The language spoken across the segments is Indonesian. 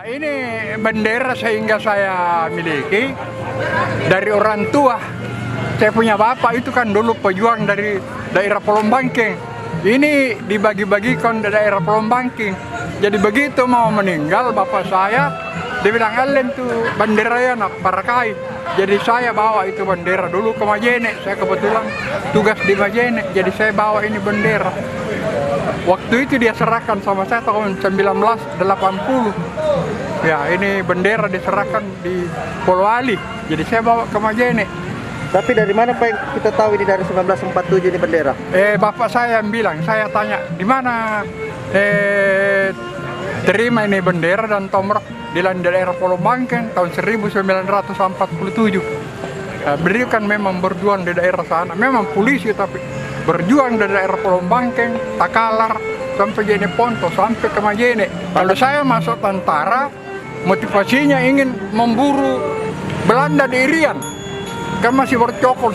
ini bendera sehingga saya miliki dari orang tua. Saya punya bapak itu kan dulu pejuang dari daerah Polombangking. Ini dibagi-bagikan dari daerah Polombangking. Jadi begitu mau meninggal bapak saya, dia bilang Alen tuh bendera ya nak parakai. Jadi saya bawa itu bendera dulu ke Majene. Saya kebetulan tugas di Majene, jadi saya bawa ini bendera. Waktu itu dia serahkan sama saya tahun 1980. Ya, ini bendera diserahkan di Polowali. Jadi saya bawa ke Majene. Tapi dari mana Pak kita tahu ini dari 1947 ini bendera? Bapak saya yang bilang, saya tanya di mana terima ini bendera dan tomrok di daerah Polombangking tahun 1947. Beliau kan memang berjuang di daerah sana, memang polisi tapi berjuang dari daerah Polombangking, Takalar, sampai Jene Ponto, sampai ke Majene. Kalau saya masuk tentara, motivasinya ingin memburu Belanda di Irian. Kan masih bercokol,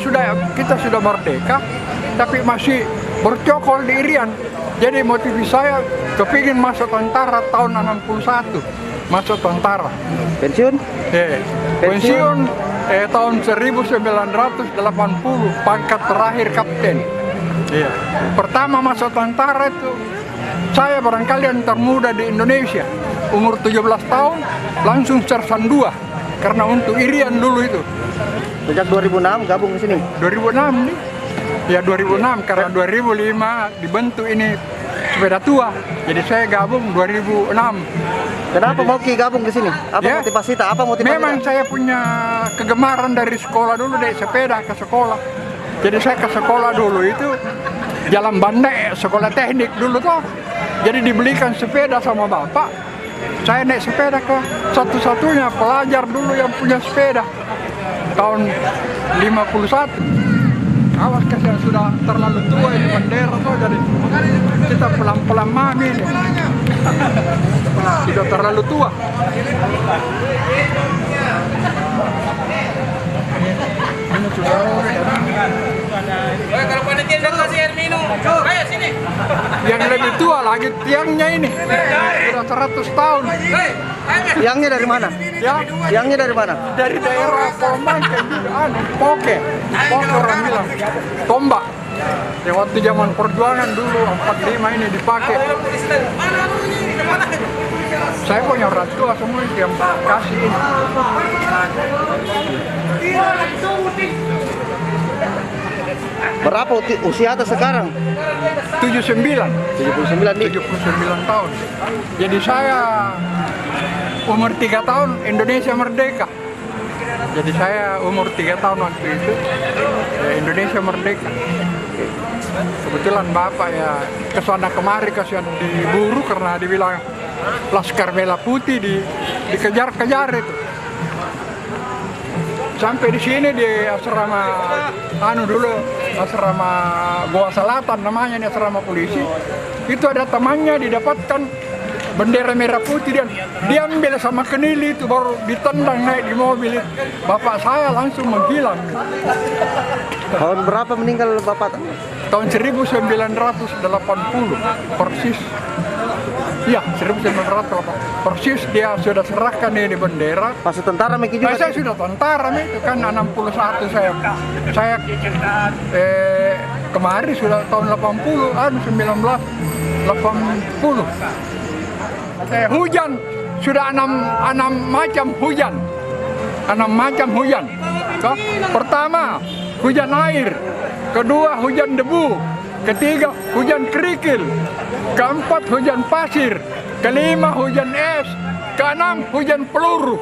kita sudah merdeka, tapi masih bercokol di Irian. Jadi motivasi saya kepingin masuk tentara tahun 61, masuk tentara. Pensiun? Pensiun tahun 1980, pangkat terakhir kapten. Iya. Pertama masuk tentara itu, saya barangkali yang termuda di Indonesia. Umur 17 tahun, langsung sersan 2. Karena untuk Irian dulu itu. Sejak 2006 gabung di sini? 2006 nih. Ya 2006, karena 2005 dibentuk ini sepeda tua. Jadi saya gabung 2006. Kenapa mau gabung di sini? Apa motivasi? Apa motivasi? Memang saya punya kegemaran dari sekolah dulu, dari sepeda ke sekolah. Jadi saya ke sekolah dulu itu Jalan Bandai, sekolah teknik dulu tuh. Jadi dibelikan sepeda sama bapak. Saya naik sepeda ke satu-satunya pelajar dulu yang punya sepeda. Tahun 51. Awas kasihan sudah terlalu tua ini bendera tuh, jadi kita pelan-pelan mami ini. Sudah terlalu tua. Ini sudah kalau panitia saya kasih air minum, ayo sini. yang lebih tua lagi tiangnya ini. Sudah 100 tahun. Tiangnya dari mana? Ya, Tiangnya dari mana? dari daerah Polombangking juga Poke orang bilang tombak. Ya, waktu zaman perjuangan dulu 45 ini dipakai. Saya punya orang tua semua yang kasih ini. Berapa usia Anda sekarang? 79 tahun. Jadi saya umur 3 tahun Indonesia merdeka. Jadi saya umur 3 tahun waktu itu Indonesia merdeka. Kebetulan bapak ya kesana kemari kasihan diburu karena dibilang Laskar Merah Putih dikejar-kejar itu. Sampai di sini di asrama asrama Goa Selatan namanya, ini asrama polisi. Itu ada temannya didapatkan bendera merah putih dan diambil sama Kenili itu, baru ditendang naik di mobil. Bapak saya langsung menghilang. Tahun berapa meninggal Bapak? Tahun 1980 persis. Iya, 1980 persis dia sudah serahkan ini bendera. Pas tentara Miki juga? Saya sudah tentara itu kan 61 saya kemarin sudah tahun 1980. Hujan sudah 6 macam hujan. 6 macam hujan. Pertama hujan air, kedua hujan debu, ketiga hujan kerikil, keempat hujan pasir, kelima hujan es, keenam hujan peluru.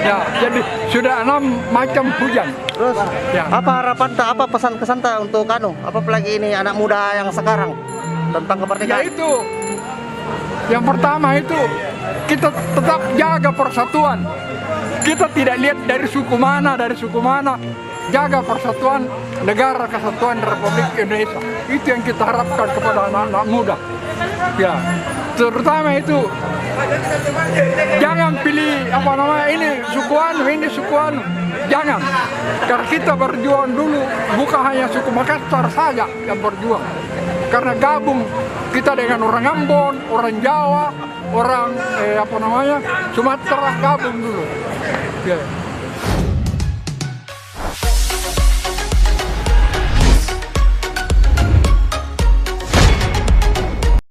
Ya, jadi sudah 6 macam hujan. Terus Ya. apa harapan apa pesan kesan untuk apa apalagi ini anak muda yang sekarang tentang kemerdekaan? Yaitu yang pertama itu kita tetap jaga persatuan. Kita tidak lihat dari suku mana, jaga persatuan negara kesatuan Republik Indonesia. Itu yang kita harapkan kepada anak-anak muda. Ya, terutama itu jangan pilih ini suku anu, jangan. Karena kita berjuang dulu bukan hanya suku Makassar saja yang berjuang. Karena gabung kita dengan orang Ambon, orang Jawa, orang apa namanya Sumatera gabung dulu. Ya.